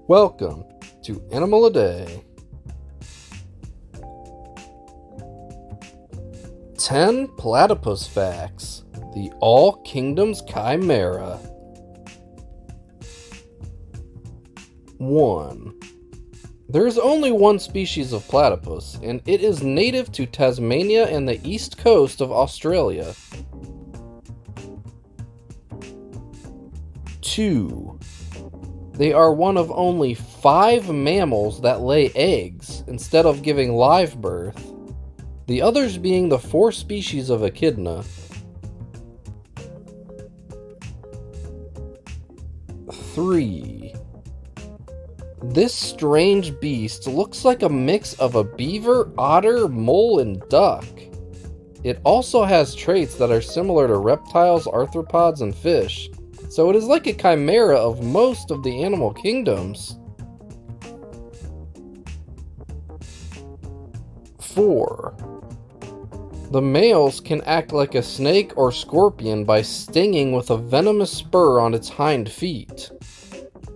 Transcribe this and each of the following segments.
Welcome to Animal a Day. 10 platypus facts. The All Kingdoms Chimera. 1. There is only one species of platypus, and it is native to Tasmania and the east coast of Australia. 2. They are one of only 5 mammals that lay eggs instead of giving live birth, the others being the 4 species of echidna. 3. This strange beast looks like a mix of a beaver, otter, mole, and duck. It also has traits that are similar to reptiles, arthropods, and fish, so it is like a chimera of most of the animal kingdoms. 4. The males can act like a snake or scorpion by stinging with a venomous spur on its hind feet.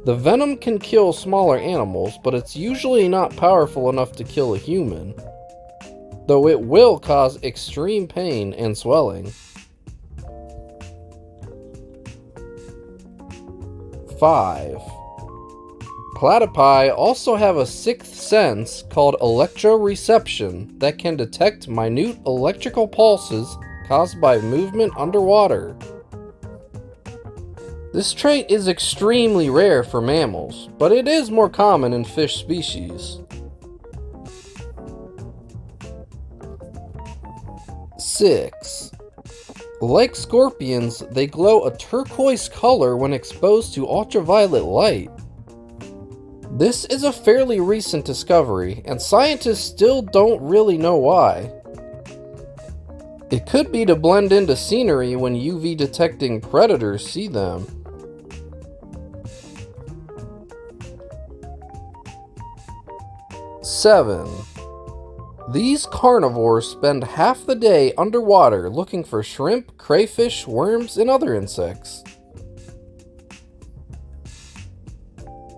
The venom can kill smaller animals, but it's usually not powerful enough to kill a human, though it will cause extreme pain and swelling. 5. Platypi also have a sixth sense called electroreception that can detect minute electrical pulses caused by movement underwater. This trait is extremely rare for mammals, but it is more common in fish species. 6. Like scorpions, they glow a turquoise color when exposed to ultraviolet light. This is a fairly recent discovery, and scientists still don't really know why. It could be to blend into scenery when UV detecting predators see them. 7. These carnivores spend half the day underwater looking for shrimp, crayfish, worms, and other insects.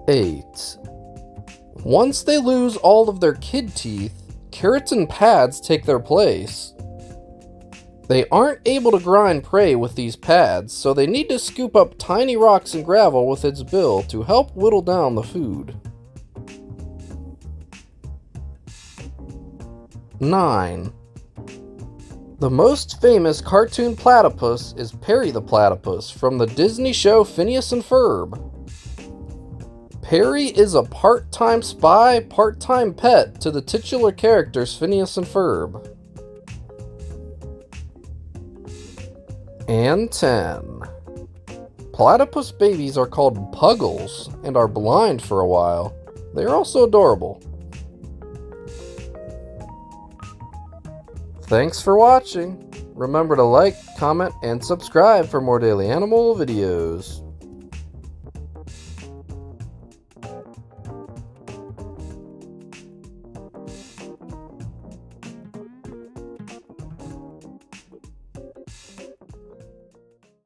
8. Once they lose all of their kid teeth, keratin pads take their place. They aren't able to grind prey with these pads, so they need to scoop up tiny rocks and gravel with its bill to help whittle down the food. 9. The most famous cartoon platypus is Perry the Platypus from the Disney show Phineas and Ferb. Perry is a part-time spy, part-time pet to the titular characters Phineas and Ferb. And 10. Platypus babies are called puggles and are blind for a while. They are also adorable. Thanks for watching. Remember to like, comment, and subscribe for more daily animal videos.